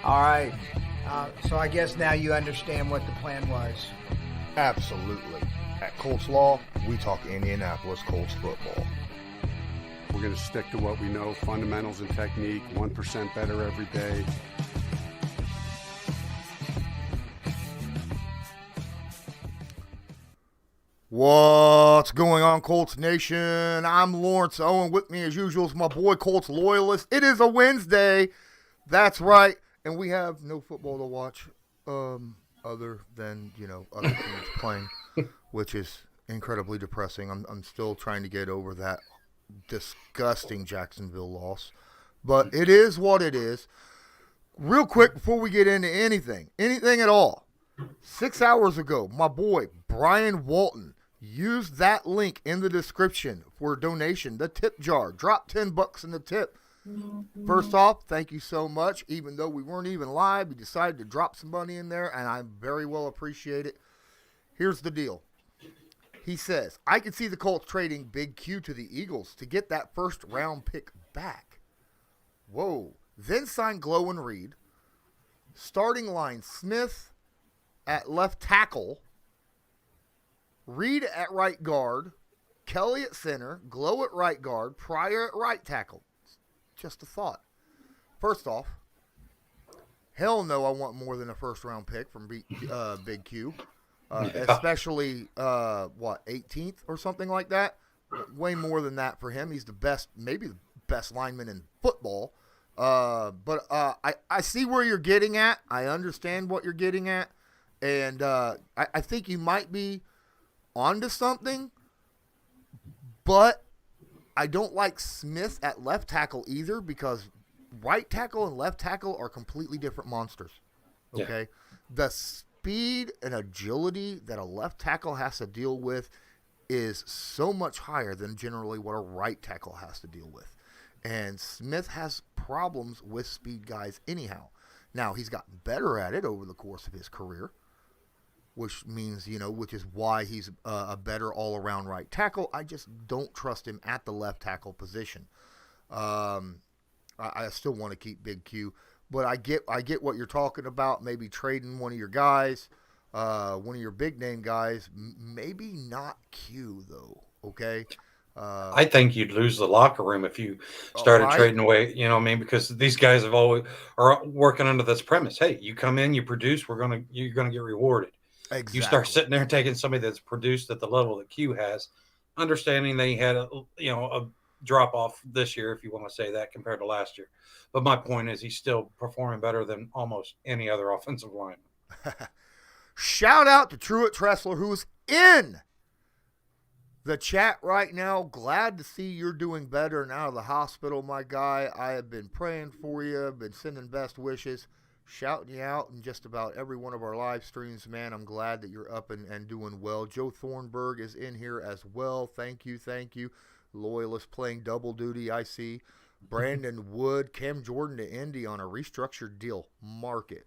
All right. So I guess now you understand what the plan was. Absolutely. At Colts Law, we talk Indianapolis Colts football. We're going to stick to what we know, fundamentals and technique, 1% better every day. What's going on, Colts Nation? I'm Lawrence Owen. With me, as usual, is my boy, Colts Loyalist. It is a Wednesday. That's right. And we have no football to watch other than, other teams playing, which is incredibly depressing. I'm still trying to get over that disgusting Jacksonville loss. But it is what it is. Real quick, before we get into anything at all, 6 hours ago, my boy, Brian Walton, used that link in the description for a donation, the tip jar. Drop $10 in the tip. First off, thank you so much. Even though we weren't even live, we decided to drop some money in there, and I very well appreciate it. Here's the deal. He says, I could see the Colts trading Big Q to the Eagles to get that first-round pick back. Whoa. Then sign Glow and Reed. Starting line, Smith at left tackle. Reed at right guard. Kelly at center. Glow at right guard. Pryor at right tackle. Just a thought. First off, hell no, I want more than a first-round pick from Big Q. Especially, 18th or something like that? Way more than that for him. He's the best, maybe the best lineman in football. But I see where you're getting at. I understand what you're getting at. And I think you might be onto something. But I don't like Smith at left tackle either, because right tackle and left tackle are completely different monsters. Okay? Yeah. The speed and agility that a left tackle has to deal with is so much higher than generally what a right tackle has to deal with. And Smith has problems with speed guys anyhow. Now, he's gotten better at it over the course of his career, which means, which is why he's a better all-around right tackle. I just don't trust him at the left tackle position. I still want to keep Big Q, but I get what you're talking about. Maybe trading one of your guys, one of your big-name guys. Maybe not Q, though, okay? I think you'd lose the locker room if you started trading away, because these guys are working under this premise. Hey, you come in, you produce, you're gonna get rewarded. Exactly. You start sitting there and taking somebody that's produced at the level that Q has, understanding that he had a drop off this year, if you want to say that, compared to last year. But my point is, he's still performing better than almost any other offensive lineman. Shout out to Truett Tressler, who's in the chat right now. Glad to see you're doing better and out of the hospital, my guy. I have been praying for you, been sending best wishes, shouting you out in just about every one of our live streams, man. I'm glad that you're up and doing well. Joe Thornburg is in here as well. Thank you. Loyalist playing double duty, I see. Brandon Wood, Cam Jordan to Indy on a restructured deal. Mark it.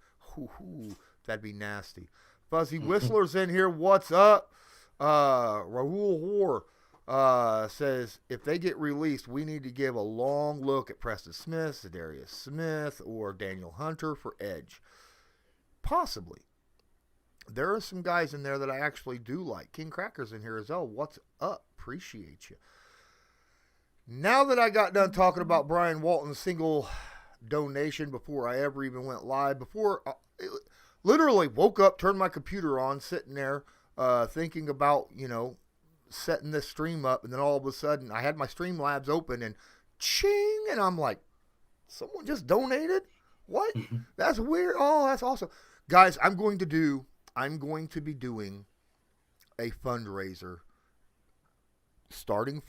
That'd be nasty. Fuzzy Whistler's in here. What's up? Rahul Hoare says, if they get released, we need to give a long look at Preston Smith, Zadarius Smith, or Daniel Hunter for edge. Possibly. There are some guys in there that I actually do like. King Cracker's in here as well. What's up? Appreciate you. Now that I got done talking about Brian Walton's single donation before I ever even went live, literally woke up, turned my computer on, sitting there, thinking about, setting this stream up, and then all of a sudden I had my Streamlabs open and ching, and I'm like, someone just donated? What? That's weird. Oh, that's awesome. Guys, I'm going to be doing a fundraiser starting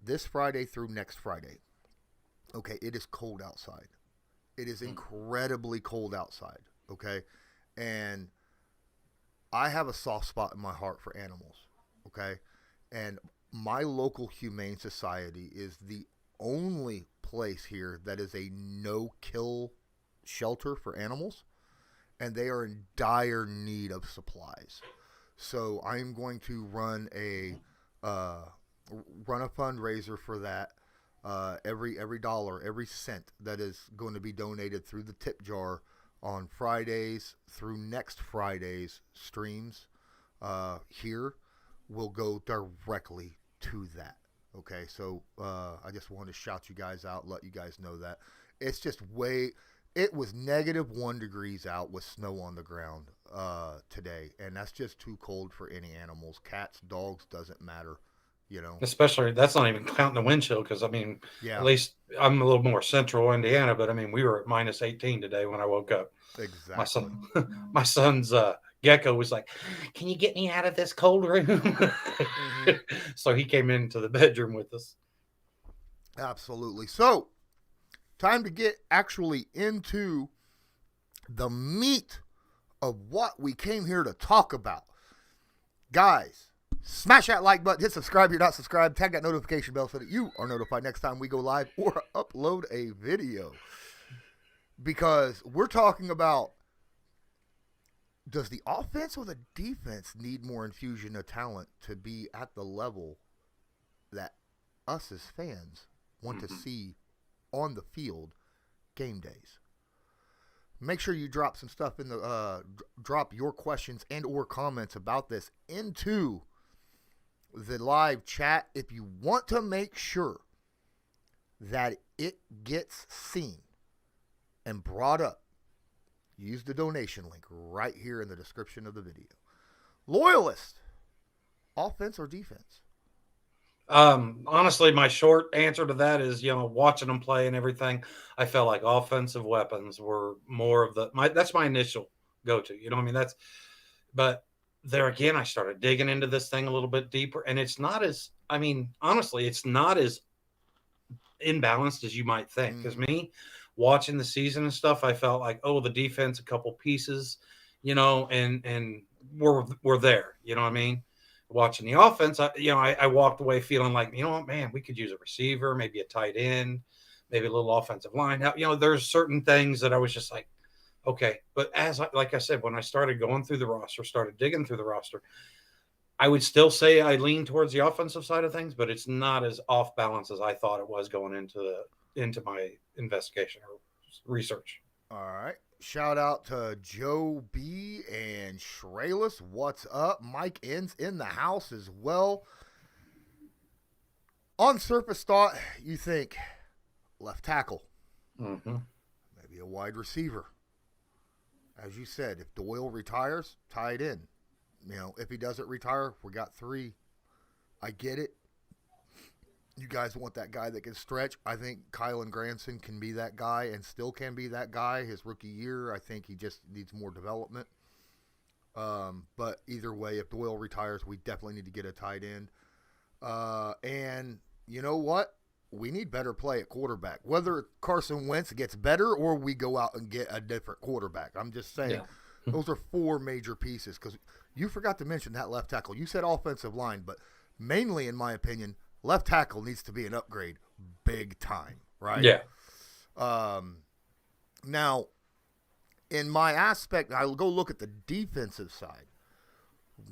this Friday through next Friday. Okay, it is cold outside. It is incredibly cold outside, okay? And I have a soft spot in my heart for animals, okay? And my local humane society is the only place here that is a no-kill shelter for animals, and they are in dire need of supplies. So I'm going to run a fundraiser for that. Every dollar, every cent that is going to be donated through the tip jar on Fridays through next Friday's streams here will go directly to that. Okay, so I just wanted to shout you guys out, let you guys know that. It's just it was -1 degrees out with snow on the ground today, and that's just too cold for any animals. Cats, dogs, doesn't matter, you know. Especially, that's not even counting the wind chill, because, I mean, Yeah. at least I'm a little more central Indiana, but, I mean, we were at -18 today when I woke up. Exactly. My son's gecko was like, "Can you get me out of this cold room?" Mm-hmm. So he came into the bedroom with us. Absolutely. So, time to get actually into the meat of what we came here to talk about. Guys, smash that like button, hit subscribe if you're not subscribed, tag that notification bell so that you are notified next time we go live or upload a video. Because we're talking about, does the offense or the defense need more infusion of talent to be at the level that us as fans want to see on the field game days? Make sure you drop some stuff in the drop your questions and or comments about this into the live chat if you want to make sure that it gets seen and brought up. Use the donation link right here in the description of the video. Loyalist, offense or defense? Honestly, my short answer to that is, watching them play and everything, I felt like offensive weapons were more of that's my initial go-to. You know what I mean? But there again, I started digging into this thing a little bit deeper, and it's not as, honestly, it's not as imbalanced as you might think. Because me, watching the season and stuff, I felt like, the defense, a couple pieces, and we're there. You know what I mean? Watching the offense, I walked away feeling like, you know what, man, we could use a receiver, maybe a tight end, maybe a little offensive line. There's certain things that I was just like, okay. But like I said, when I started going through the roster, started digging through the roster, I would still say I lean towards the offensive side of things, but it's not as off balance as I thought it was going into my investigation or research. All right. Shout out to Joe B and Shrayless. What's up? Mike N's in the house as well. On surface thought, you think left tackle. Maybe a wide receiver. As you said, if Doyle retires, tight end. If he doesn't retire, we got 3. I get it. You guys want that guy that can stretch. I think Kylan Granson can be that guy and still can be that guy. His rookie year, I think he just needs more development. But either way, if Doyle retires, we definitely need to get a tight end. And you know what? We need better play at quarterback. Whether Carson Wentz gets better or we go out and get a different quarterback. I'm just saying those are 4 major pieces. Because you forgot to mention that left tackle. You said offensive line, but mainly, in my opinion, left tackle needs to be an upgrade big time, right? Yeah. Now, in my aspect, I'll go look at the defensive side.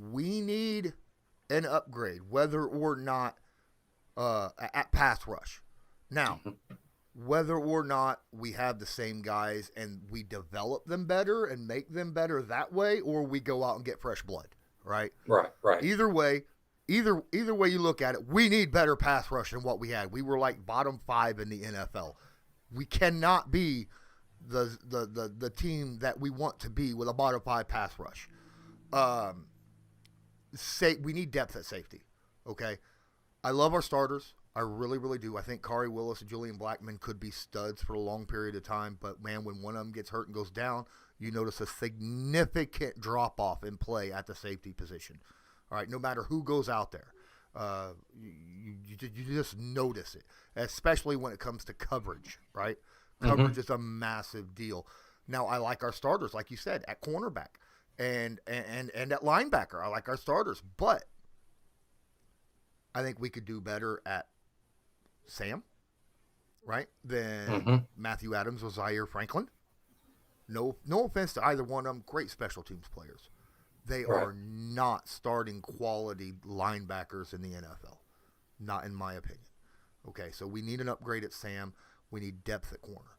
We need an upgrade, whether or not at pass rush. Now, whether or not we have the same guys and we develop them better and make them better that way, or we go out and get fresh blood, right? Right. Either way you look at it, we need better pass rush than what we had. We were like bottom 5 in the NFL. We cannot be the team that we want to be with a bottom 5 pass rush. We need depth at safety. Okay, I love our starters. I really, really do. I think Kari Willis and Julian Blackman could be studs for a long period of time. But man, when one of them gets hurt and goes down, you notice a significant drop off in play at the safety position. All right, no matter who goes out there, you just notice it, especially when it comes to coverage, right? Coverage is a massive deal. Now, I like our starters, like you said, at cornerback and at linebacker. I like our starters, but I think we could do better at Sam, right, than Matthew Adams or Zaire Franklin. No offense to either one of them, great special teams players. They are not starting quality linebackers in the NFL. Not in my opinion. Okay, so we need an upgrade at Sam. We need depth at corner.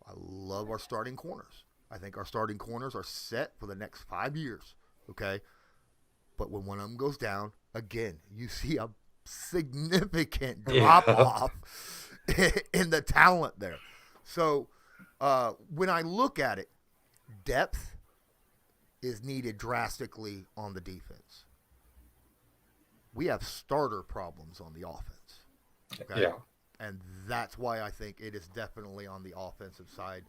I love our starting corners. I think our starting corners are set for the next 5 years, okay? But when one of them goes down, again, you see a significant drop-off in the talent there. So when I look at it, depth is needed drastically on the defense. We have starter problems on the offense. Okay? Yeah. And that's why I think it is definitely on the offensive side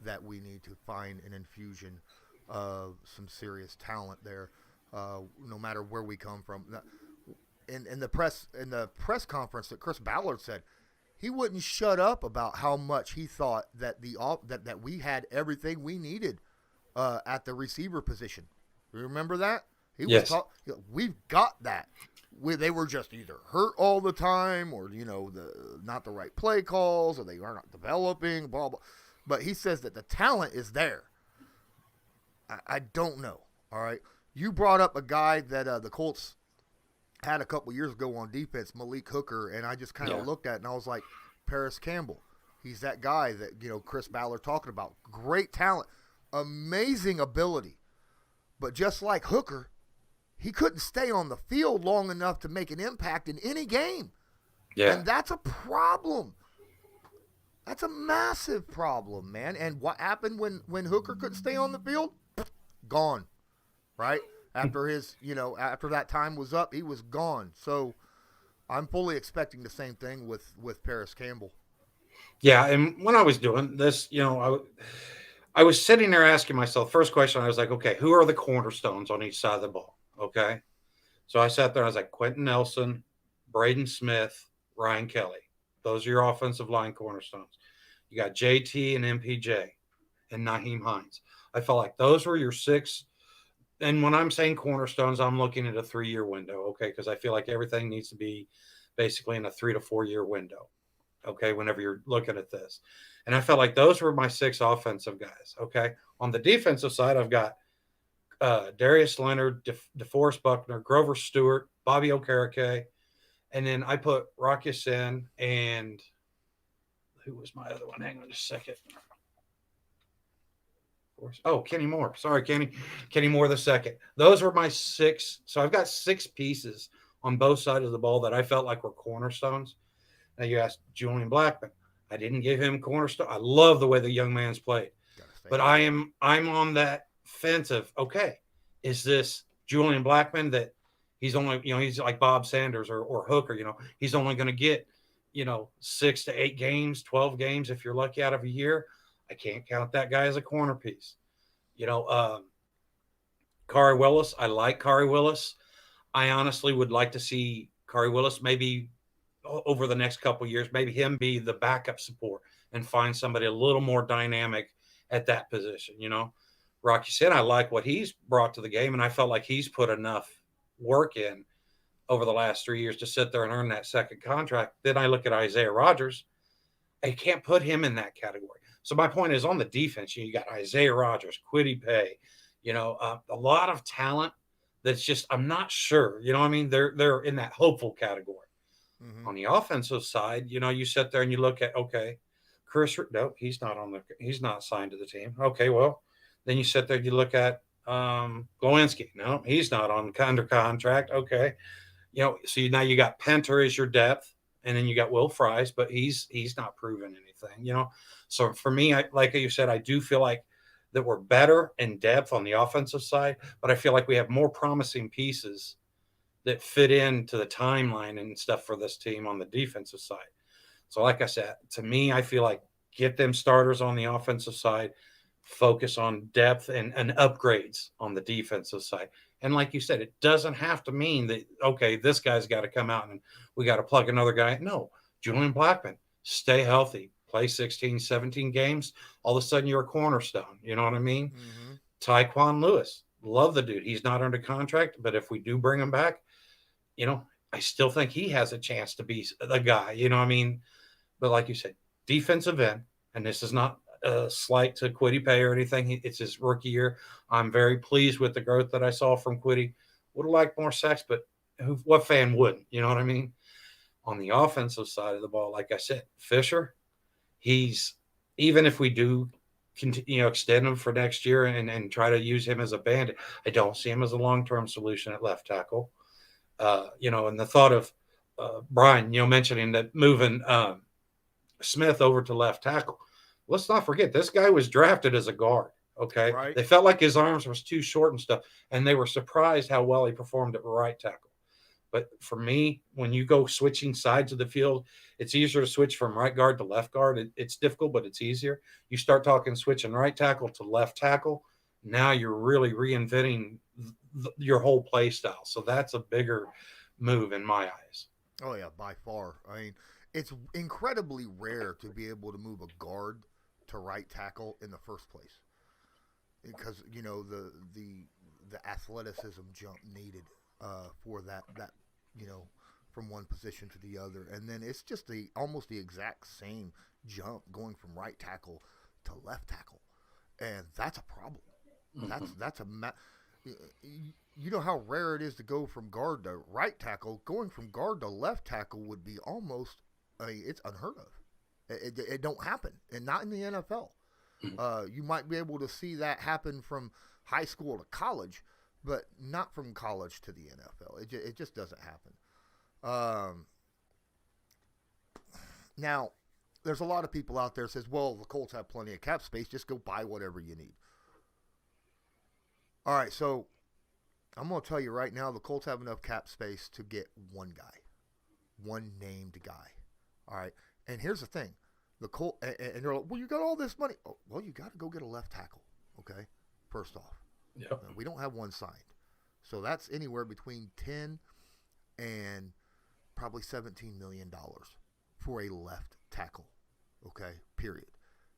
that we need to find an infusion of some serious talent there, no matter where we come from. In the press conference that Chris Ballard said, he wouldn't shut up about how much he thought that that we had everything we needed at the receiver position. Remember that? Yes. We've got that. They were just either hurt all the time, or not the right play calls, or they are not developing. Blah blah. But he says that the talent is there. I don't know. All right, you brought up a guy that the Colts had a couple years ago on defense, Malik Hooker, and I just kind of looked at it and I was like, Paris Campbell. He's that guy that Chris Ballard talking about. Great talent, amazing ability, but just like Hooker, he couldn't stay on the field long enough to make an impact in any game. Yeah. And that's a problem. That's a massive problem, man. And what happened when Hooker couldn't stay on the field? Gone, right? After after that time was up, he was gone. So I'm fully expecting the same thing with Paris Campbell. Yeah, and when I was doing this, I was sitting there asking myself, first question, I was like, okay, who are the cornerstones on each side of the ball? Okay. So I sat there and I was like, Quentin Nelson, Braden Smith, Ryan Kelly. Those are your offensive line cornerstones. You got JT and MPJ and Naheem Hines. I felt like those were your 6. And when I'm saying cornerstones, I'm looking at a 3-year window, okay? Because I feel like everything needs to be basically in a 3 to 4 year window, okay, whenever you're looking at this. And I felt like those were my 6 offensive guys, okay? On the defensive side, I've got Darius Leonard, DeForest Buckner, Grover Stewart, Bobby Okereke, and then I put Rock Ya-Sin and who was my other one? Hang on just a second. Oh, Kenny Moore. Sorry, Kenny Moore the second. Those were my 6. So I've got 6 pieces on both sides of the ball that I felt like were cornerstones. Now you asked Julian Blackman. I didn't give him cornerstone. I love the way the young man's played. But I'm on that fence of, okay, is this Julian Blackman that he's only, he's like Bob Sanders or Hooker, he's only going to get, 6 to 8 games, 12 games if you're lucky out of a year. I can't count that guy as a corner piece. Khari Willis, I like Khari Willis. I honestly would like to see Khari Willis maybe over the next couple of years, maybe him be the backup support and find somebody a little more dynamic at that position. Rocky said, I like what he's brought to the game, and I felt like he's put enough work in over the last 3 years to sit there and earn that second contract. Then I look at Isaiah Rodgers. I can't put him in that category. So my point is, on the defense, you got Isaiah Rodgers, Kwity Paye, a lot of talent that's just, I'm not sure, they're in that hopeful category. Mm-hmm. On the offensive side, you sit there and you look at, okay, he's not signed to the team. Okay, well, then you sit there and you look at Glowinski. No, he's not under contract. Okay. So now you got Penter as your depth, and then you got Will Fries, but he's not proven anything, So for me, like you said, I do feel like that we're better in depth on the offensive side, but I feel like we have more promising pieces that fit into the timeline and stuff for this team on the defensive side. So like I said, to me, I feel like get them starters on the offensive side, focus on depth and upgrades on the defensive side. And like you said, it doesn't have to mean that, okay, this guy's got to come out and we got to plug another guy. No, Julian Blackman, stay healthy, play 16, 17 games. All of a sudden you're a cornerstone. You know what I mean? Mm-hmm. Tyquan Lewis, love the dude. He's not under contract, but if we do bring him back, I still think he has a chance to be the guy, But like you said, defensive end, and this is not a slight to Kwity Paye or anything. It's his rookie year. I'm very pleased with the growth that I saw from Kwity. Would have liked more sacks, but what fan wouldn't? You know what I mean? On the offensive side of the ball, like I said, Fisher, even if we do extend him for next year and try to use him as a bandit. I don't see him as a long-term solution at left tackle. And the thought of Brian, mentioning that moving Smith over to left tackle. Let's not forget this guy was drafted as a guard. Okay, right. They felt like his arms was too short and stuff, and they were surprised how well he performed at right tackle. But for me, when you go switching sides of the field, it's easier to switch from right guard to left guard. It's difficult, but it's easier. You start talking switching right tackle to left tackle. Now you're really reinventing your whole play style. So that's a bigger move in my eyes. Oh, yeah, by far. I mean, it's incredibly rare to be able to move a guard to right tackle in the first place. Because, the athleticism jump needed for that from one position to the other, and then it's just almost the exact same jump going from right tackle to left tackle, and that's a problem. That's you know how rare it is to go from guard to right tackle. Going from guard to left tackle would be almost it's unheard of. It don't happen, and not in the NFL. You might be able to see that happen from high school to college, but not from college to the NFL. It just doesn't happen. Now, there's a lot of people out there that says, well, the Colts have plenty of cap space. Just go buy whatever you need. All right, so I'm going to tell you right now, the Colts have enough cap space to get one guy, one named guy. All right, and here's the thing. The Colts, and they're like, well, you got all this money. Oh, well, you got to go get a left tackle, okay, first off. Yep. We don't have one signed. So that's anywhere between 10 and probably $17 million for a left tackle, okay, period.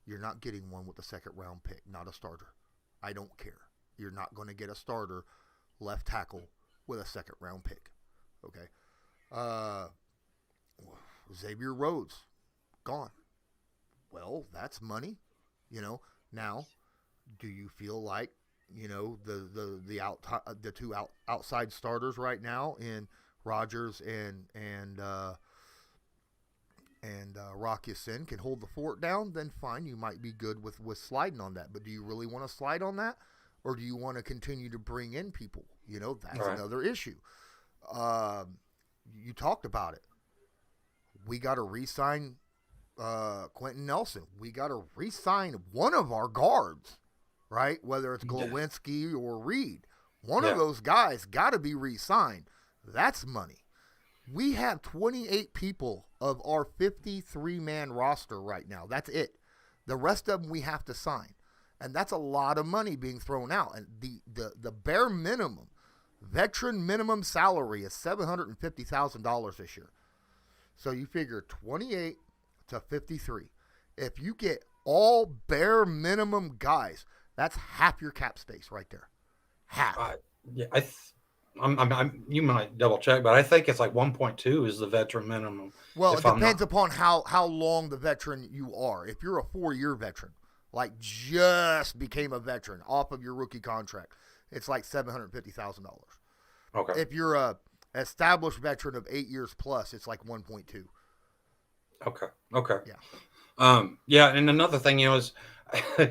You're not getting one with a second-round pick, not a starter. I don't care. You're not going to get a starter left tackle with a second-round pick, okay. Xavier Rhodes, gone. Well, that's money, Now, do you feel like the two outside starters right now in Rodgers and Rocky Sin can hold the fort down? Then fine, you might be good with sliding on that. But do you really want to slide on that, or do you want to continue to bring in people? That's right. Another issue. You talked about it. We got to re-sign Quentin Nelson. We got to re-sign one of our guards. Right? Whether it's Glowinski or Reed. One of those guys got to be re-signed. That's money. We have 28 people of our 53-man roster right now. That's it. The rest of them we have to sign. And that's a lot of money being thrown out. And the bare minimum, veteran minimum salary is $750,000 this year. So you figure 28 to 53. If you get all bare minimum guys, that's half your cap space right there. Half. You might double check, but I think it's like 1.2 is the veteran minimum. Well, it depends upon how long the veteran you are. If you're a 4-year veteran, like just became a veteran off of your rookie contract, it's like $750,000. Okay. If you're a established veteran of 8 years plus, it's like 1.2. Okay. Yeah. And another thing, is,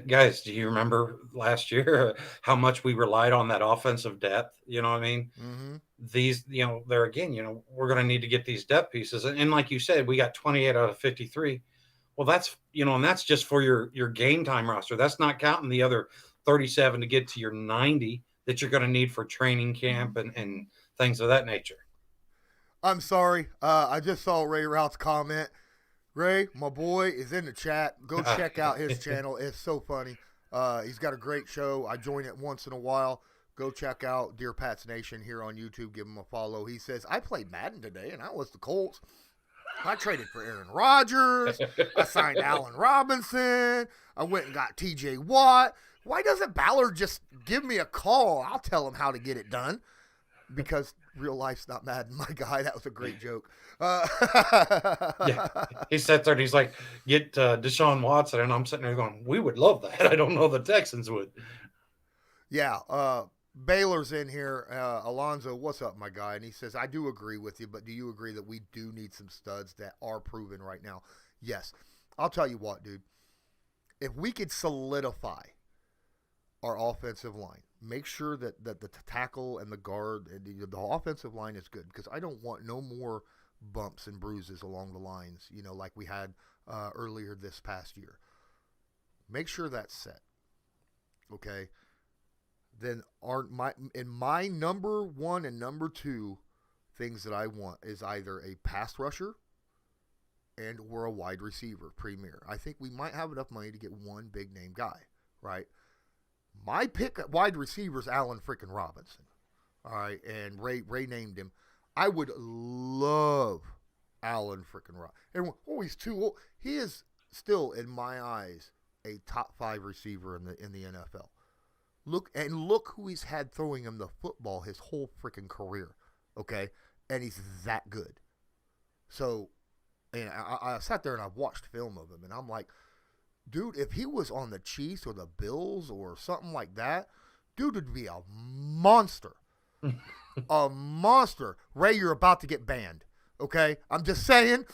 guys, do you remember last year how much we relied on that offensive depth? You know what I mean? Mm-hmm. These, there again, we're going to need to get these depth pieces. And like you said, we got 28 out of 53. Well, that's, and that's just for your game time roster. That's not counting the other 37 to get to your 90 that you're going to need for training camp and things of that nature. I'm sorry. I just saw Ray Rout's comment. Ray, my boy, is in the chat. Go check out his channel. It's so funny. He's got a great show. I join it once in a while. Go check out Dear Pats Nation here on YouTube. Give him a follow. He says, I played Madden today, and I was the Colts. I traded for Aaron Rodgers. I signed Allen Robinson. I went and got TJ Watt. Why doesn't Ballard just give me a call? I'll tell him how to get it done. Because real life's not Madden, my guy. That was a great joke. Yeah, he sat there and he's like, get Deshaun Watson. And I'm sitting there going, we would love that. I don't know the Texans would. Yeah. Baylor's in here. Alonzo, what's up, my guy? And he says, I do agree with you, but do you agree that we do need some studs that are proven right now? Yes. I'll tell you what, dude. if we could solidify our offensive line, make sure that the tackle and the guard, the offensive line is good, because I don't want no more bumps and bruises along the lines, like we had earlier this past year. Make sure that's set, okay? Then my number one and number two things that I want is either a pass rusher and or a wide receiver premier. I think we might have enough money to get one big name guy, right? My pick at wide receiver is Allen freaking Robinson, all right? And Ray named him. I would love Allen freaking Robinson. Everyone, he's too old. He is still, in my eyes, a top 5 receiver in the NFL. Look who he's had throwing him the football his whole freaking career, okay? And he's that good. So, and I sat there and I watched film of him, and I'm like, dude, if he was on the Chiefs or the Bills or something like that, dude would be a monster. A monster. Ray, you're about to get banned, okay? I'm just saying.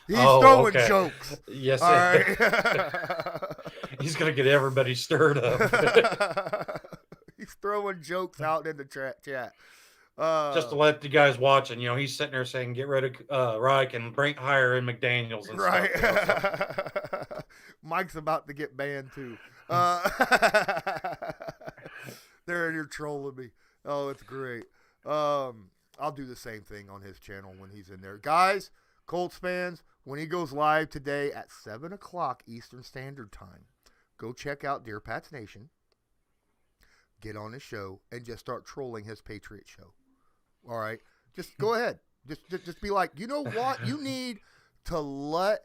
He's throwing jokes. Yes, all right. He's gonna get everybody stirred up. He's throwing jokes out in the chat. Just to let the guys watching, he's sitting there saying, "Get rid of Reich and hire in McDaniels and right." Stuff, Mike's about to get banned too. They're in here trolling me. Oh, it's great. I'll do the same thing on his channel when he's in there, guys. Colts fans, when he goes live today at 7 o'clock Eastern Standard Time, go check out Dear Pats Nation, get on his show, and just start trolling his Patriot show. All right? Just go ahead. Just be like, you know what? You need to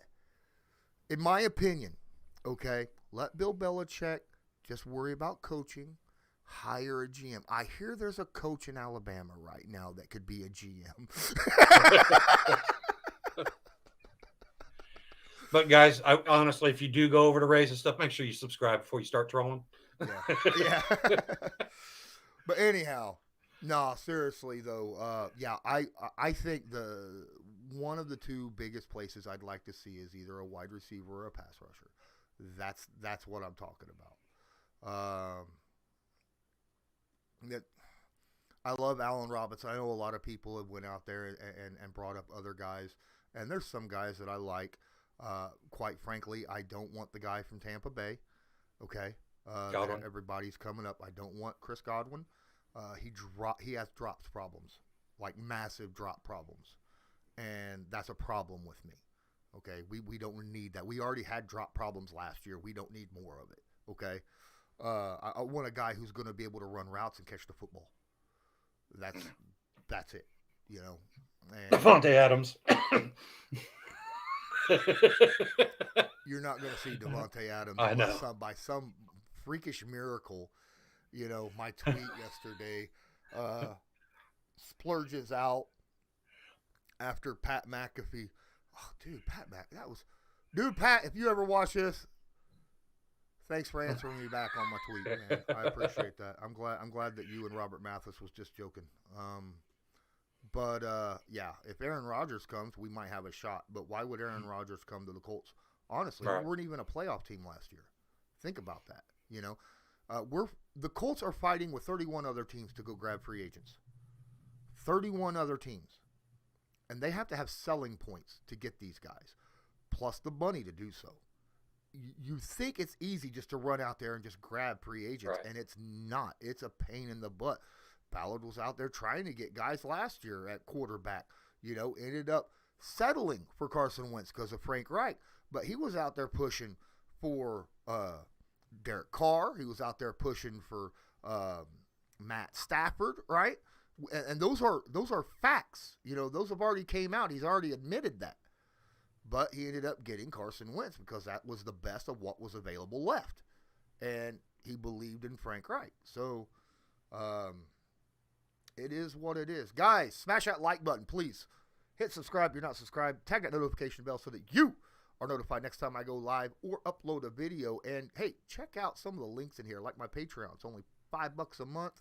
in my opinion, okay, let Bill Belichick just worry about coaching, hire a GM. I hear there's a coach in Alabama right now that could be a GM. But guys, honestly, if you do go over to Raise and stuff, make sure you subscribe before you start trolling. Yeah. But anyhow, no, seriously though, I think one of the two biggest places I'd like to see is either a wide receiver or a pass rusher. That's what I'm talking about. I love Allen Robinson. I know a lot of people have went out there and brought up other guys, and there's some guys that I like. Quite frankly, I don't want the guy from Tampa Bay. Okay, everybody's coming up. I don't want Chris Godwin. He has drops problems, like massive drop problems, and that's a problem with me. Okay, we don't need that. We already had drop problems last year. We don't need more of it. Okay, I want a guy who's going to be able to run routes and catch the football. That's it. And Devontae Adams. You're not going to see Devontae Adams I know. by some freakish miracle. My tweet yesterday splurges out after Pat McAfee. Oh, dude, Pat, if you ever watch this, thanks for answering me back on my tweet, man. I appreciate that. I'm glad that you and Robert Mathis was just joking. But if Aaron Rodgers comes, we might have a shot. But why would Aaron Rodgers come to the Colts? Honestly, right. We weren't even a playoff team last year. Think about that. The Colts are fighting with 31 other teams to go grab free agents. 31 other teams. And they have to have selling points to get these guys, plus the money to do so. You think it's easy just to run out there and just grab free agents, right. And it's not. It's a pain in the butt. Ballard was out there trying to get guys last year at quarterback, ended up settling for Carson Wentz because of Frank Reich. But he was out there pushing for Derek Carr. He was out there pushing for Matt Stafford, right? And those are facts. Those have already came out. He's already admitted that. But he ended up getting Carson Wentz because that was the best of what was available left. And he believed in Frank Reich. So, it is what it is. Guys, smash that like button, please. Hit subscribe if you're not subscribed. Tag that notification bell so that you are notified next time I go live or upload a video. And, hey, check out some of the links in here, like my Patreon. It's only $5 a month.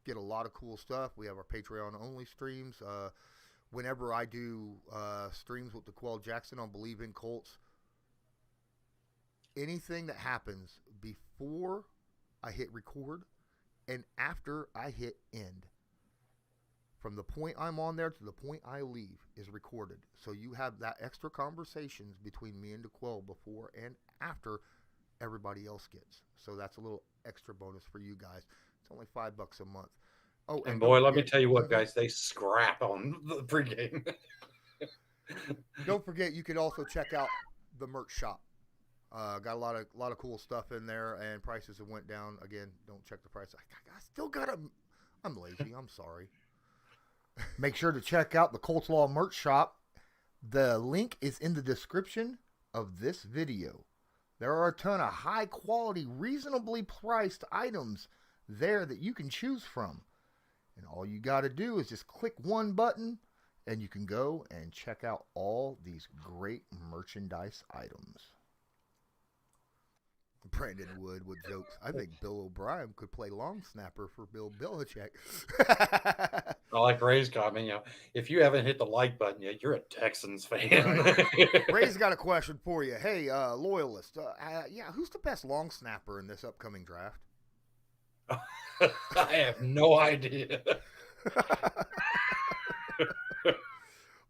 Get a lot of cool stuff. We have our Patreon-only streams. whenever I do streams with the Quell Jackson on Believe in Colts, anything that happens before I hit record and after I hit end, from the point I'm on there to the point I leave, is recorded. So you have that extra conversations between me and the Quell before and after everybody else gets. So that's a little extra bonus for you guys. It's only $5 a month. Oh, and boy, let me tell you what, guys, they scrap on the pregame. Don't forget, you could also check out the merch shop. Got a lot of cool stuff in there, and prices have went down. Again, don't check the price. I still got them. I'm lazy. I'm sorry. Make sure to check out the Colts Law merch shop. The link is in the description of this video. There are a ton of high quality, reasonably priced items there that you can choose from. And all you got to do is just click one button and you can go and check out all these great merchandise items. Brandon Wood with jokes. I think Bill O'Brien could play long snapper for Bill Belichick. I like Ray's comment. If you haven't hit the like button yet, you're a Texans fan. Right. Ray's got a question for you. Hey, Loyalist. Who's the best long snapper in this upcoming draft? I have no idea.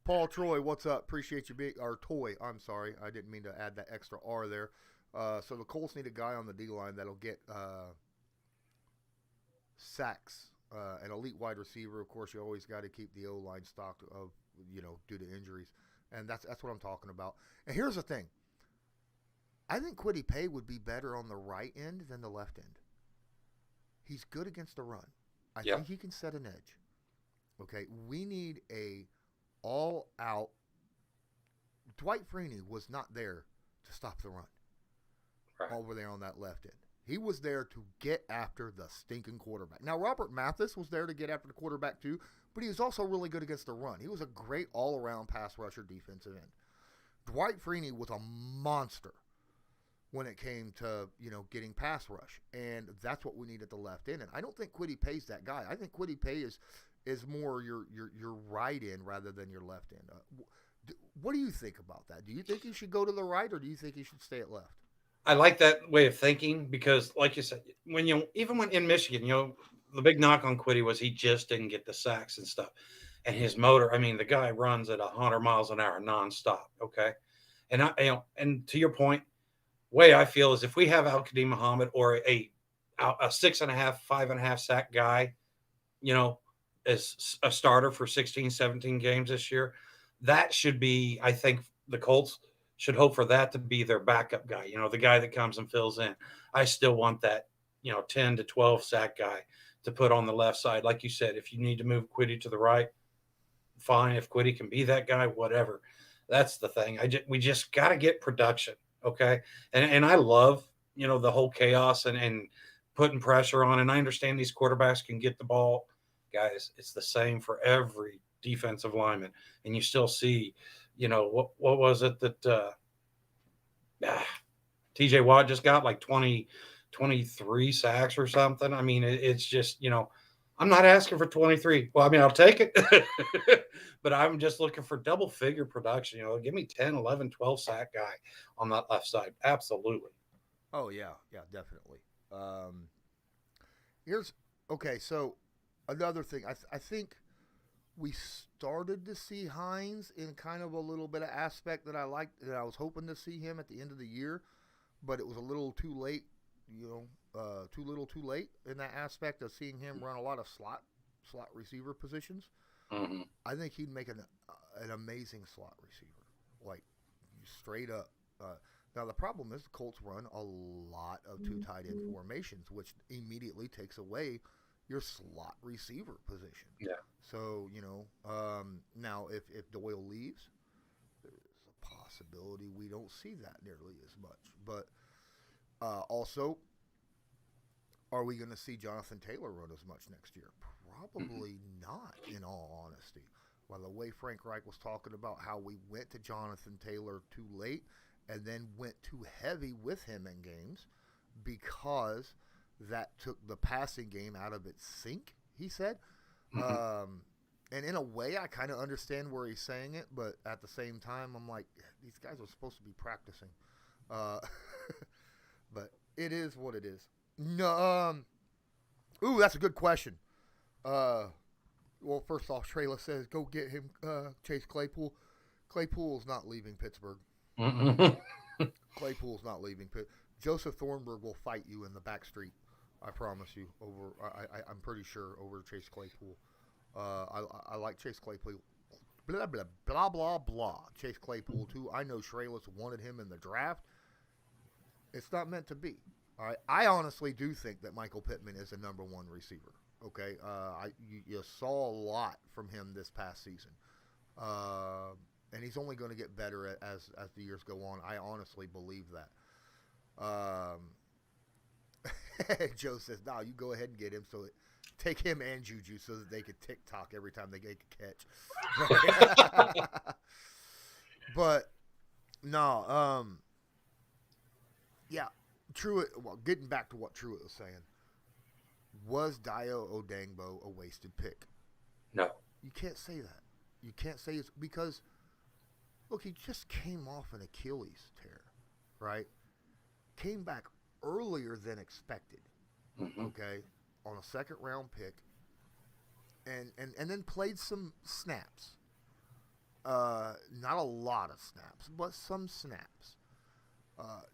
Paul Troy, what's up? Appreciate you being our Toy. I'm sorry, I didn't mean to add that extra R there. So the Colts need a guy on the D line that'll get sacks, an elite wide receiver. Of course, you always got to keep the O line stocked of due to injuries, and that's what I'm talking about. And here's the thing: I think Kwity Paye would be better on the right end than the left end. He's good against the run. I think he can set an edge. Okay, we need a all-out. Dwight Freeney was not there to stop the run. Right. Over there on that left end. He was there to get after the stinking quarterback. Now, Robert Mathis was there to get after the quarterback too, but he was also really good against the run. He was a great all-around pass rusher defensive end. Dwight Freeney was a monster when it came to, getting pass rush, and that's what we need at the left end. And I don't think Kwity Paye's that guy. I think Kwity Paye is more your right end rather than your left end. What do you think about that? Do you think he should go to the right, or do you think he should stay at left? I like that way of thinking because, like you said, even when in Michigan, the big knock on Kwity was he just didn't get the sacks and stuff, and his motor. I mean, the guy runs at 100 miles an hour nonstop. Okay, and and to your point, way I feel is if we have Al-Qadim Muhammad or a 6.5, 5.5 sack guy, as a starter for 16, 17 games this year, that should be, I think the Colts should hope for that to be their backup guy, the guy that comes and fills in. I still want that, 10 to 12 sack guy to put on the left side. Like you said, if you need to move Kwity to the right, fine. If Kwity can be that guy, whatever. That's the thing. We just got to get production. Okay. And I love, the whole chaos and putting pressure on. And I understand these quarterbacks can get the ball. Guys, it's the same for every defensive lineman. And you still see, what was it that TJ Watt just got, like 23 sacks or something? I mean, it's just, I'm not asking for 23. Well, I mean, I'll take it. But I'm just looking for double figure production. Give me 10, 11, 12 sack guy on that left side. Absolutely. Oh, yeah. Yeah, definitely. So another thing. I think we started to see Hines in kind of a little bit of aspect that I liked, that I was hoping to see him at the end of the year, but it was a little too late, too little too late in that aspect of seeing him run a lot of slot receiver positions. Mm-hmm. I think he'd make an amazing slot receiver, like straight up. Now, the problem is the Colts run a lot of two tight end formations, which immediately takes away your slot receiver position. Yeah. So, now if Doyle leaves, there's a possibility we don't see that nearly as much. But also, are we going to see Jonathan Taylor run as much next year? Probably not, in all honesty. By the way, Frank Reich was talking about how we went to Jonathan Taylor too late and then went too heavy with him in games because that took the passing game out of its sync, he said. And in a way, I kind of understand where he's saying it, but at the same time, I'm like, these guys are supposed to be practicing. But it is what it is. No, ooh, that's a good question. Well, first off, Trayla says, go get him, Chase Claypool. Claypool's not leaving Pittsburgh. Claypool's not leaving Pitt. Joseph Thornburg will fight you in the back street. I promise you. I'm pretty sure over Chase Claypool. I like Chase Claypool. Blah, blah, blah, blah, blah. Chase Claypool, too. I know Schralis wanted him in the draft. It's not meant to be. All right. I honestly do think that Michael Pittman is a number one receiver. Okay. You saw a lot from him this past season. And he's only going to get better as the years go on. I honestly believe that. Joe says, no, you go ahead and get him. Take him and Juju so that they could TikTok every time they get a catch. But, no. Yeah, Truitt, well, getting back to what Truitt was saying. Was Dio Odangbo a wasted pick? No. You can't say that. You can't say it's because, look, he just came off an Achilles tear, right? Came back earlier than expected, okay, on a second-round pick, and then played some snaps. Not a lot of snaps, but some snaps.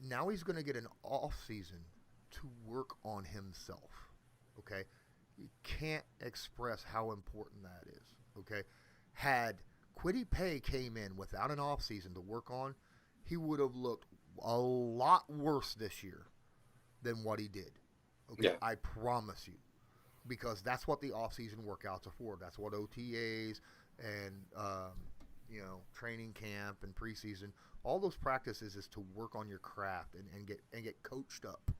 Now he's going to get an off-season to work on himself, okay? You can't express how important that is, okay? Had Kwity Paye came in without an off-season to work on, he would have looked a lot worse this year than what he did. Okay, yeah. I promise you. Because that's what the off-season workouts are for. That's what OTAs and, training camp and preseason, all those practices is to work on your craft and get coached up.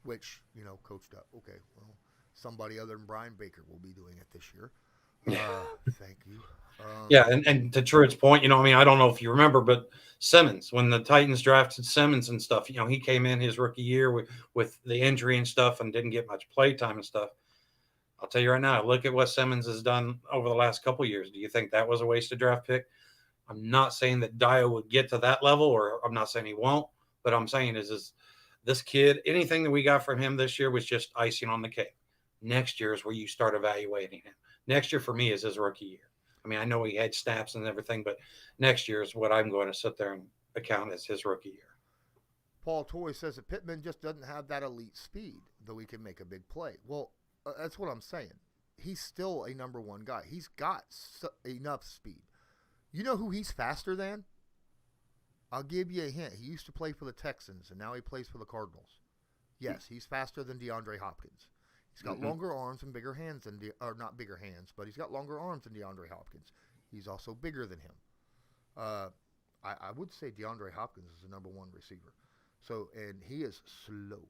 Which, coached up. Okay, well, somebody other than Brian Baker will be doing it this year. Thank you. Yeah, and to Truitt's point, I don't know if you remember, but Simmons, when the Titans drafted Simmons and stuff, he came in his rookie year with the injury and stuff and didn't get much play time and stuff. I'll tell you right now, look at what Simmons has done over the last couple of years. Do you think that was a wasted draft pick? I'm not saying that Dio would get to that level, or I'm not saying he won't, but I'm saying is this kid, anything that we got from him this year was just icing on the cake. Next year is where you start evaluating him. Next year for me is his rookie year. I know he had snaps and everything, but next year is what I'm going to sit there and account as his rookie year. Paul Toy says that Pittman just doesn't have that elite speed, though he can make a big play. Well, that's what I'm saying. He's still a number one guy. He's got enough speed. You know who he's faster than? I'll give you a hint. He used to play for the Texans, and now he plays for the Cardinals. Yes, he's faster than DeAndre Hopkins. He's got longer arms and bigger hands than not bigger hands, but he's got longer arms than DeAndre Hopkins. He's also bigger than him. I would say DeAndre Hopkins is the number one receiver. So, and he is slow.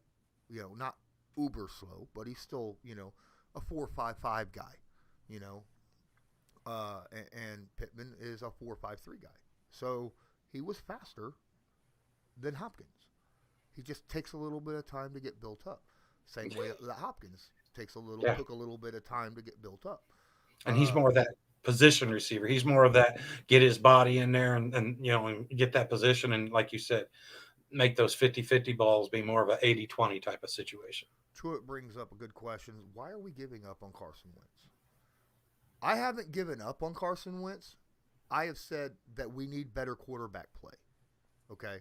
Not uber slow, but he's still, a 4.55 guy, and Pittman is a 4.53 guy. So he was faster than Hopkins. He just takes a little bit of time to get built up. Same way that Hopkins took a little bit of time to get built up. And he's more of that position receiver. He's more of that get his body in there and get that position. And like you said, make those 50-50 balls be more of an 80-20 type of situation. Truitt brings up a good question. Why are we giving up on Carson Wentz? I haven't given up on Carson Wentz. I have said that we need better quarterback play. Okay?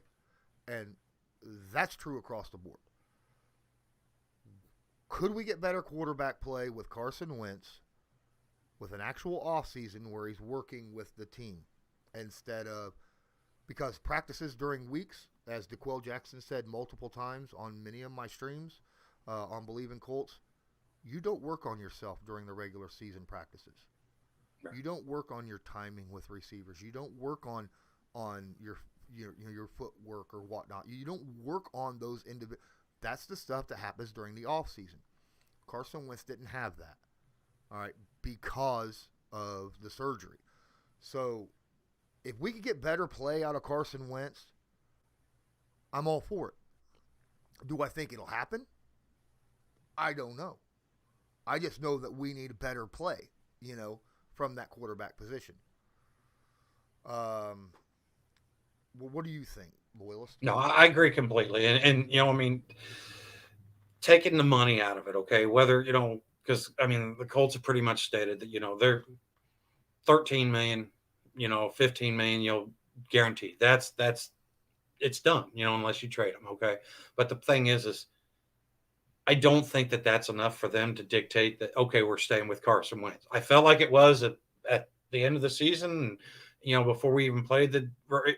And that's true across the board. Could we get better quarterback play with Carson Wentz with an actual offseason where he's working with the team instead of – because practices during weeks, as DeQuell Jackson said multiple times on many of my streams on Believe in Colts, you don't work on yourself during the regular season practices. Right. You don't work on your timing with receivers. You don't work on your footwork or whatnot. You don't work on those individual. That's the stuff that happens during the offseason. Carson Wentz didn't have that, all right, because of the surgery. So if we could get better play out of Carson Wentz, I'm all for it. Do I think it'll happen? I don't know. I just know that we need better play, from that quarterback position. Well, what do you think, Loyalist? No, I agree completely. And taking the money out of it, okay? Whether, because, the Colts have pretty much stated that, they're 13 million, 15 million, guaranteed. That's it's done, unless you trade them, okay? But the thing is I don't think that that's enough for them to dictate that, okay, we're staying with Carson Wentz. I felt like it was at the end of the season, before we even played the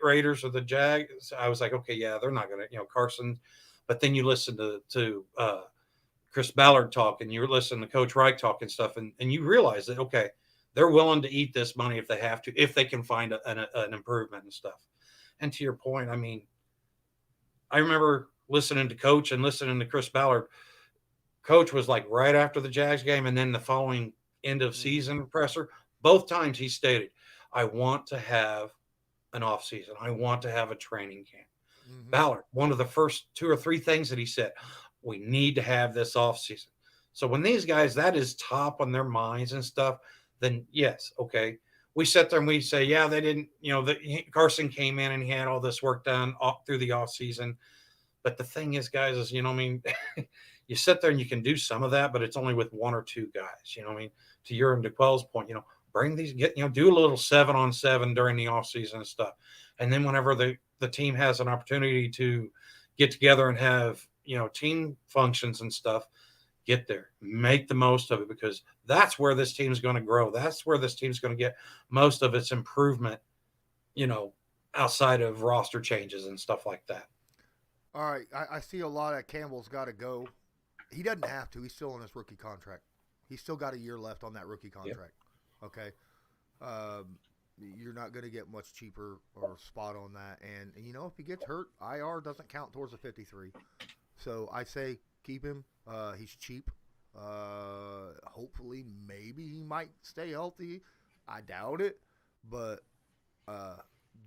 Raiders or the Jags. I was like, okay, yeah, they're not going to, Carson. But then you listen to Chris Ballard talk, and you listen to Coach Reich talk and stuff, and you realize that, okay, they're willing to eat this money if they have to, if they can find an improvement and stuff. And to your point, I remember listening to Coach and listening to Chris Ballard. Coach was like right after the Jags game, and then the following end of season presser. Both times he stated, I want to have an off season. I want to have a training camp. Mm-hmm. Ballard, one of the first 2 or 3 things that he said, we need to have this off season. So when these guys, that is top on their minds and stuff, then yes, okay. We sit there and we say, yeah, they didn't, Carson came in and he had all this work done through the off season. But the thing is, guys, is, you sit there and you can do some of that, but it's only with 1 or 2 guys, to your and DeQuell's point, bring these, do a little 7-on-7 during the off season and stuff. And then whenever the team has an opportunity to get together and have, team functions and stuff, get there, make the most of it, because that's where this team's going to grow. That's where this team's going to get most of its improvement, outside of roster changes and stuff like that. All right. I see a lot of Campbell's got to go. He doesn't have to. He's still on his rookie contract. He's still got a year left on that rookie contract. Yep. Okay. You're not going to get much cheaper or spot on that. And, if he gets hurt, IR doesn't count towards the 53. So I say keep him. He's cheap. Hopefully, maybe he might stay healthy. I doubt it. But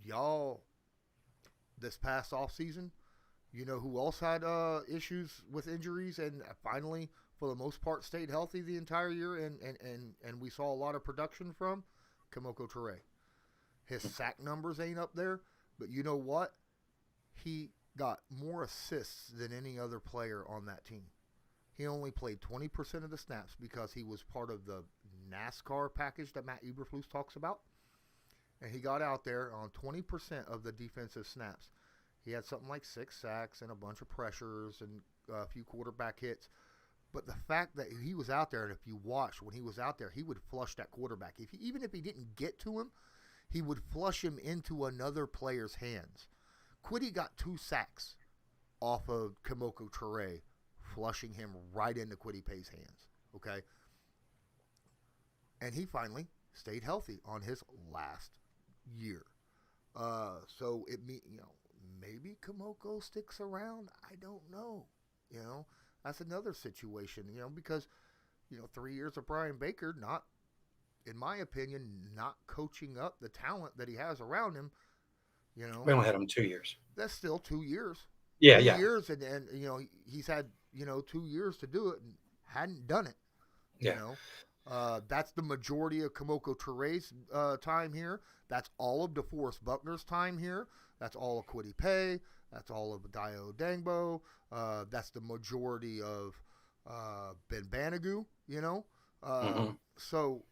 y'all, this past offseason, who else had issues with injuries and finally, for the most part, stayed healthy the entire year and we saw a lot of production from? Kimoko Toure. His sack numbers ain't up there, but you know what? He got more assists than any other player on that team. He only played 20% of the snaps because he was part of the NASCAR package that Matt Eberflus talks about. And he got out there on 20% of the defensive snaps. He had something like 6 sacks and a bunch of pressures and a few quarterback hits. But the fact that he was out there, and if you watch when he was out there, he would flush that quarterback. Even if he didn't get to him, he would flush him into another player's hands. Quiddy got 2 sacks off of Kimoko Toure, flushing him right into Quiddy Pay's hands. Okay? And he finally stayed healthy on his last year. So it maybe Kimoko sticks around. I don't know. That's another situation, because, 3 years of Brian Baker, not, in my opinion, not coaching up the talent that he has around him, We only had him 2 years. That's still 2 years. Yeah, 2 years, and he's had, 2 years to do it and hadn't done it. That's the majority of Kimoko Toure's time here. That's all of DeForest Buckner's time here. That's all of Quiddy Pay. That's all of Dio Dangbo. That's the majority of Ben Banogu, So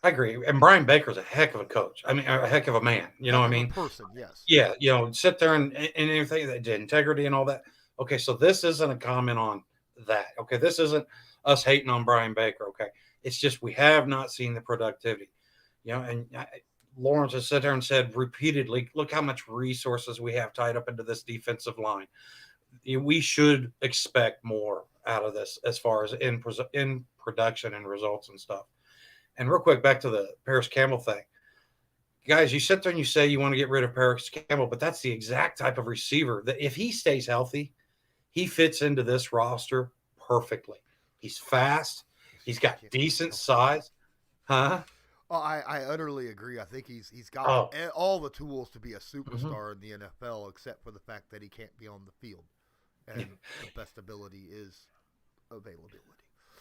I agree. And Brian Baker's a heck of a coach. A heck of a man. You know what I mean? Person, yes. Yeah, sit there and everything, the integrity and all that. Okay, so this isn't a comment on that. Okay, this isn't us hating on Brian Baker. Okay, it's just we have not seen the productivity. Lawrence has sat there and said repeatedly, look how much resources we have tied up into this defensive line. We should expect more out of this as far as in production and results and stuff. And real quick, back to the Paris Campbell thing. Guys, you sit there and you say you want to get rid of Paris Campbell, but that's the exact type of receiver that if he stays healthy, he fits into this roster perfectly. He's fast. He's got decent size. Huh? Oh, I utterly agree. I think he's got all the tools to be a superstar in the NFL, except for the fact that he can't be on the field. And the best ability is availability.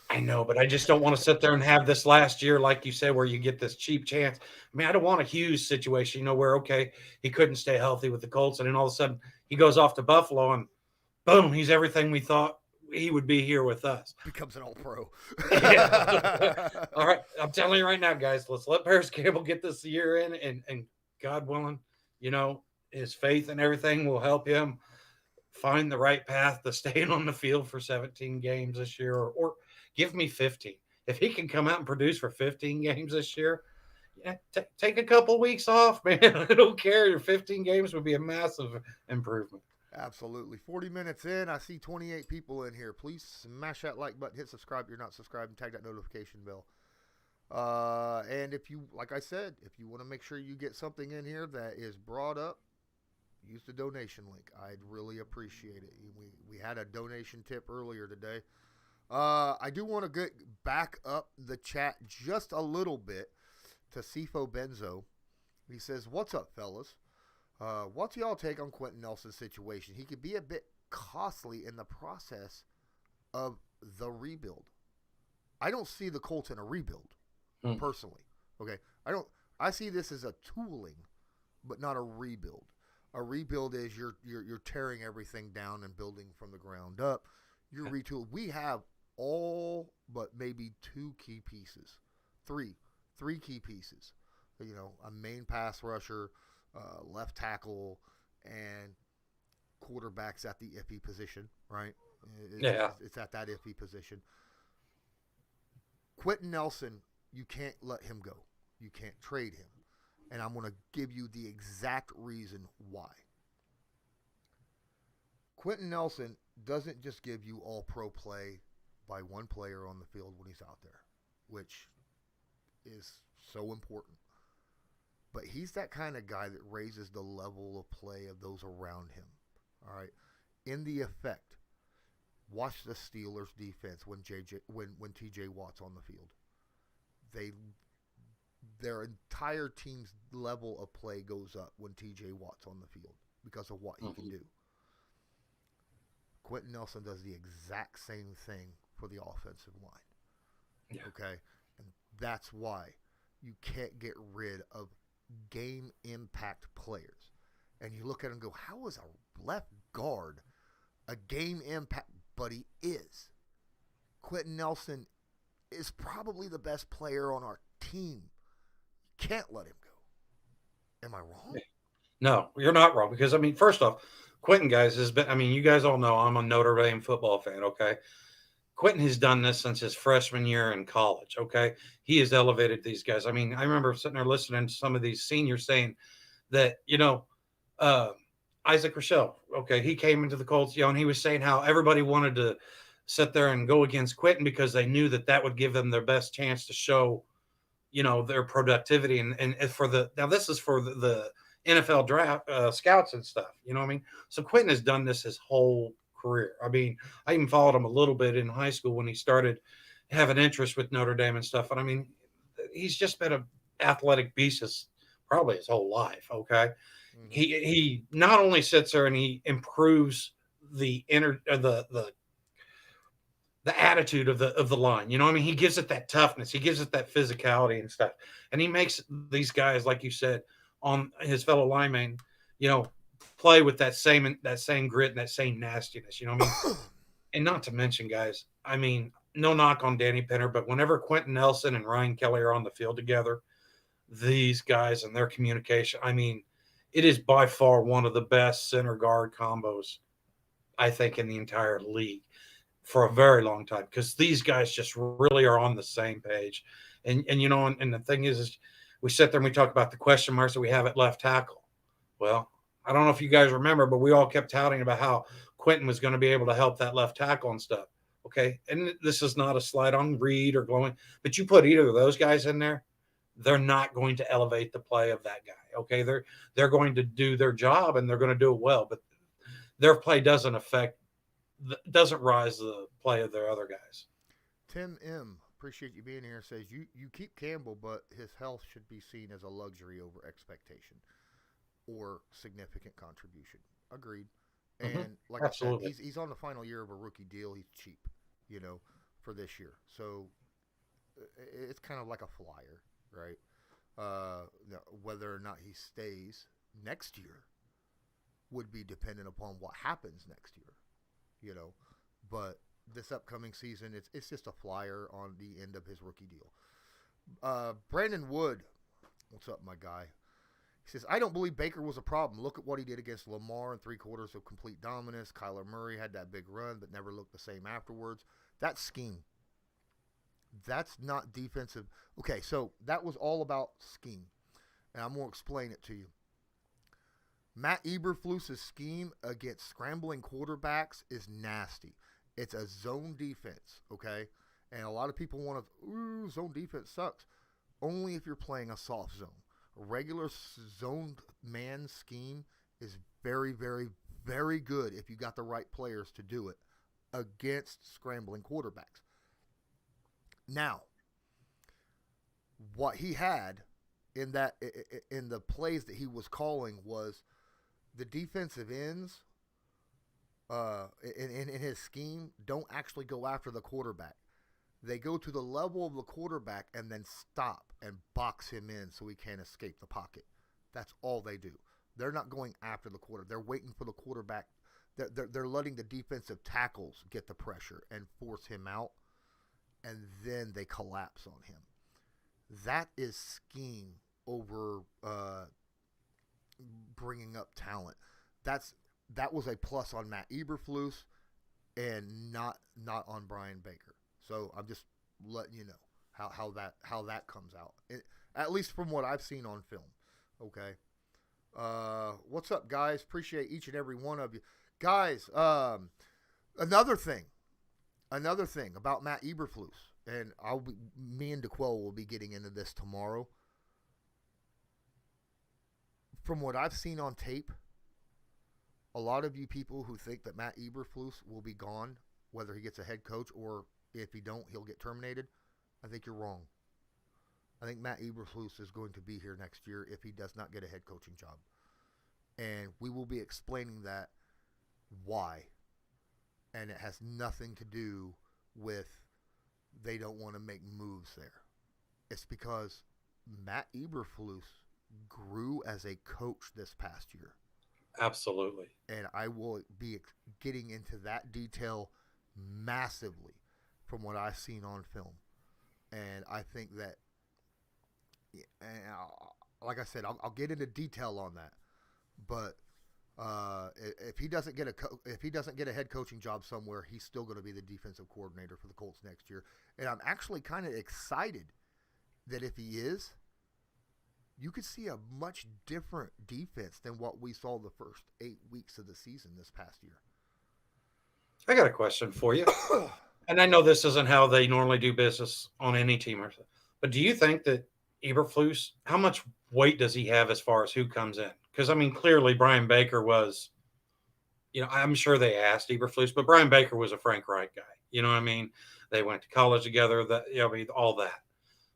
I know, but I just don't want to sit there and have this last year, like you said, where you get this cheap chance. I mean, I don't want a Hughes situation, where, okay, he couldn't stay healthy with the Colts, and then all of a sudden he goes off to Buffalo and boom, he's everything we thought he would be here with us. Becomes an all-pro. Yeah. All right. I'm telling you right now, guys, let's let Paris Campbell get this year in, and God willing, his faith and everything will help him find the right path to staying on the field for 17 games this year, or give me 15. If he can come out and produce for 15 games this year, take a couple weeks off, man. I don't care. Your 15 games would be a massive improvement. Absolutely. 40 minutes in, I see 28 people in here. Please smash that like button, hit subscribe if you're not subscribed, and tag that notification bell. And if you, like I said, if you want to make sure you get something in here that is brought up, use the donation link. I'd really appreciate it. We had a donation tip earlier today. I do want to get back up the chat just a little bit to Sifo Benzo. He says, "What's up, fellas? What's y'all take on Quentin Nelson's situation? He could be a bit costly in the process of the rebuild. I don't see the Colts in a rebuild, personally. Okay, I see this as a tooling, but not a rebuild. A rebuild is you're tearing everything down and building from the ground up. You're retooling. We have all but maybe three key pieces. A main pass rusher, left tackle, and quarterbacks at the iffy position, right? It's at that iffy position. Quentin Nelson, you can't let him go. You can't trade him. And I'm going to give you the exact reason why. Quentin Nelson doesn't just give you all-pro play by one player on the field when he's out there, which is so important. But he's that kind of guy that raises the level of play of those around him. All right. In the effect, watch the Steelers defense when TJ Watt's on the field. Their entire team's level of play goes up when TJ Watt's on the field because of what he can do. Quentin Nelson does the exact same thing for the offensive line. Yeah. Okay? And that's why you can't get rid of game impact players. And you look at him and go, how is a left guard a game impact? But he is. Quentin Nelson is probably the best player on our team. You can't let him go. Am I wrong? No, you're not wrong. Because, first off, Quentin, guys, has been, you guys all know I'm a Notre Dame football fan, okay? Quentin has done this since his freshman year in college, okay? He has elevated these guys. I remember sitting there listening to some of these seniors saying that, Isaac Rochelle, okay, he came into the Colts, and he was saying how everybody wanted to sit there and go against Quentin because they knew that would give them their best chance to show, their productivity. And now this is for the NFL draft scouts and stuff, So Quentin has done this his whole career. I even followed him a little bit in high school when he started having interest with Notre Dame and stuff. And he's just been an athletic beast probably his whole life. Okay. Mm-hmm. He not only sits there and he improves the attitude of the line, he gives it that toughness. He gives it that physicality and stuff. And he makes these guys, like you said, on his fellow linemen, play with that same grit and that same nastiness, And not to mention, guys, no knock on Danny Penner, but whenever Quentin Nelson and Ryan Kelly are on the field together, these guys and their communication, it is by far one of the best center guard combos, I think, in the entire league for a very long time, because these guys just really are on the same page. And the thing is we sit there and we talk about the question marks that we have at left tackle. Well, I don't know if you guys remember, but we all kept touting about how Quentin was going to be able to help that left tackle and stuff. Okay. And this is not a slight on Reed or Glowing, but you put either of those guys in there, they're not going to elevate the play of that guy. Okay. They're going to do their job and they're going to do it well, but their play doesn't rise the play of their other guys. Tim M., appreciate you being here, says you keep Campbell, but his health should be seen as a luxury over expectation or significant contribution. Agreed. And like absolutely. I said, he's on the final year of a rookie deal. He's cheap, for this year. So it's kind of like a flyer, right? Whether or not he stays next year would be dependent upon what happens next year, But this upcoming season, it's just a flyer on the end of his rookie deal. Brandon Wood, what's up, my guy? He says, I don't believe Baker was a problem. Look at what he did against Lamar in 3 quarters of complete dominance. Kyler Murray had that big run but never looked the same afterwards. That's scheme. That's not defensive. Okay, so that was all about scheme. And I'm going to explain it to you. Matt Eberflus's scheme against scrambling quarterbacks is nasty. It's a zone defense, okay? And a lot of people want to, zone defense sucks. Only if you're playing a soft zone. A regular zoned man scheme is very, very, very good if you got the right players to do it against scrambling quarterbacks. Now, what he had in the plays that he was calling was the defensive ends in his scheme don't actually go after the quarterback. They go to the level of the quarterback and then stop and box him in so he can't escape the pocket. That's all they do. They're not going after the quarterback. They're waiting for the quarterback. They're letting the defensive tackles get the pressure and force him out, and then they collapse on him. That is scheme over bringing up talent. That was a plus on Matt Eberflus and not on Brian Baker. So I'm just letting you know how that comes out, at least from what I've seen on film. Okay. What's up, guys? Appreciate each and every one of you, guys. Another thing about Matt Eberflus, and me and DeQuell will be getting into this tomorrow. From what I've seen on tape, a lot of you people who think that Matt Eberflus will be gone, whether he gets a head coach or if he don't, he'll get terminated, I think you're wrong. I think Matt Eberflus is going to be here next year if he does not get a head coaching job. And we will be explaining that why. And it has nothing to do with they don't want to make moves there. It's because Matt Eberflus grew as a coach this past year. Absolutely. And I will be getting into that detail massively from what I've seen on film. And I think that, like I said, I'll get into detail on that. But if he doesn't get a head coaching job somewhere, he's still going to be the defensive coordinator for the Colts next year. And I'm actually kind of excited that if he is, you could see a much different defense than what we saw the first 8 weeks of the season this past year. I got a question for you. And I know this isn't how they normally do business on any team, but do you think that Eberflus, how much weight does he have as far as who comes in? Because, I mean, clearly Brian Baker was, I'm sure they asked Eberflus, but Brian Baker was a Frank Reich guy. You know what I mean? They went to college together, all that.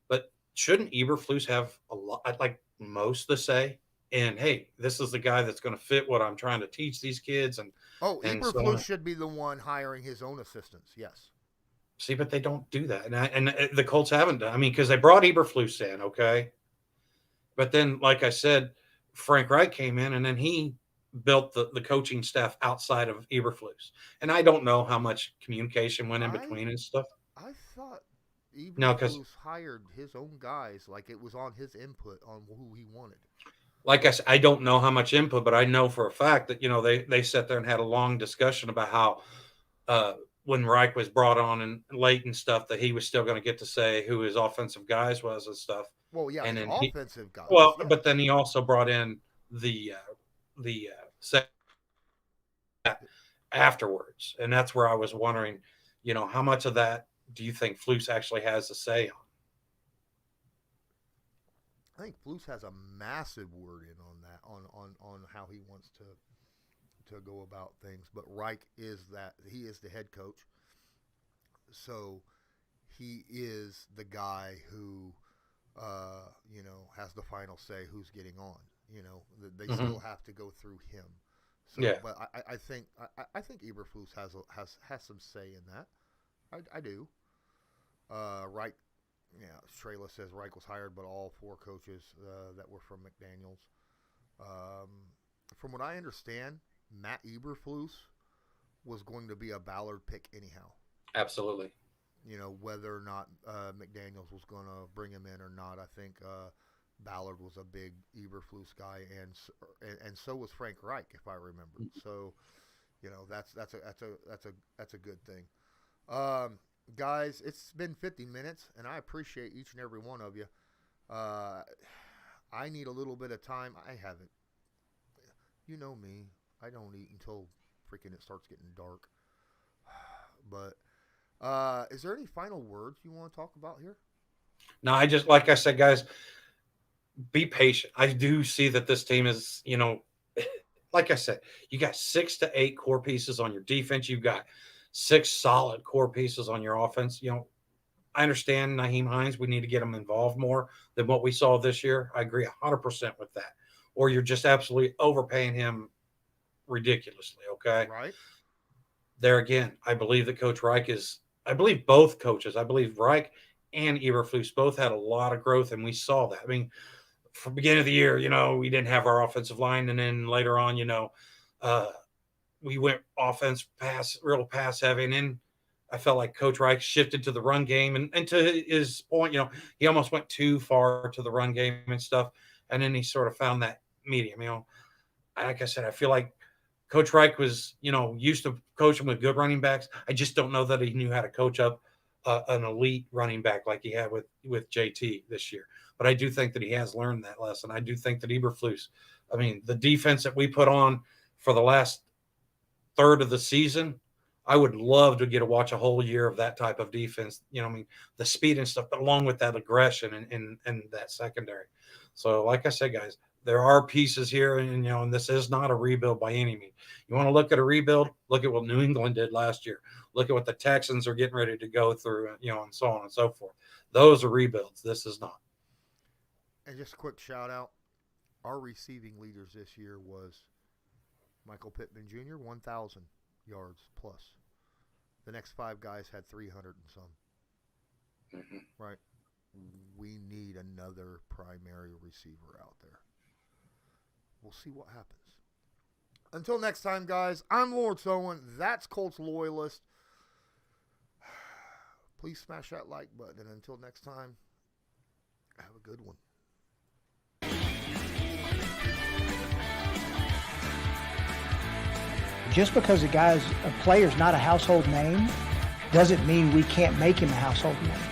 But shouldn't Eberflus have a lot, like most to say? And, hey, this is the guy that's going to fit what I'm trying to teach these kids. Eberflus should be the one hiring his own assistants, yes. See, but they don't do that. And the Colts haven't done. I mean, because they brought Eberflus in, okay? But then, like I said, Frank Reich came in, and then he built the coaching staff outside of Eberflus. And I don't know how much communication went in between and stuff. I thought Eberflus hired his own guys, like it was on his input on who he wanted. Like I said, I don't know how much input, but I know for a fact that, they sat there and had a long discussion about how when Reich was brought on and late and stuff, that he was still going to get to say who his offensive guys was and stuff. Well, yeah, and then offensive guys. Well, yeah. But then he also brought in the afterwards, and that's where I was wondering, how much of that do you think Flus actually has a say on? I think Flus has a massive word in on that, on how he wants to go about things. But Reich he is the head coach, so he is the guy who has the final say who's getting on. They still have to go through him. So, yeah. But I think Eberflus has some say in that. I do. Reich, Strela says Reich was hired, but all 4 coaches that were from McDaniels. From what I understand, Matt Eberflus was going to be a Ballard pick anyhow. Absolutely. Whether or not McDaniels was going to bring him in or not, I think Ballard was a big Eberflus guy, and so was Frank Reich, if I remember. So, that's a good thing. Guys, it's been 50 minutes, and I appreciate each and every one of you. I need a little bit of time. I haven't. You know me. I don't eat until freaking it starts getting dark. But is there any final words you want to talk about here? No, like I said, guys, be patient. I do see that this team is, like I said, you got 6 to 8 core pieces on your defense. You've got 6 solid core pieces on your offense. I understand Nyheim Hines. We need to get him involved more than what we saw this year. I agree 100% with that. Or you're just absolutely overpaying him ridiculously, okay? Right. There again, I believe that Coach Reich I believe both coaches, I believe Reich and Eberflus both had a lot of growth, and we saw that. I mean, from the beginning of the year, we didn't have our offensive line, and then later on, we went real pass heavy, and then I felt like Coach Reich shifted to the run game, and to his point, he almost went too far to the run game and stuff, and then he sort of found that medium. Like I said, I feel like Coach Reich was, used to coaching with good running backs. I just don't know that he knew how to coach up an elite running back like he had with JT this year. But I do think that he has learned that lesson. I do think that Eberflus, the defense that we put on for the last third of the season, I would love to watch a whole year of that type of defense. The speed and stuff, but along with that aggression and that secondary. So, like I said, guys, there are pieces here, and this is not a rebuild by any means. You want to look at a rebuild? Look at what New England did last year. Look at what the Texans are getting ready to go through, and so on and so forth. Those are rebuilds. This is not. And just a quick shout out. Our receiving leaders this year was Michael Pittman Jr., 1,000 yards plus. The next 5 guys had 300 and some. Mm-hmm. Right? We need another primary receiver out there. We'll see what happens. Until next time, guys, I'm Lawrence Owen. That's Colts Loyalist. Please smash that like button. And until next time, have a good one. Just because a player's not a household name doesn't mean we can't make him a household name.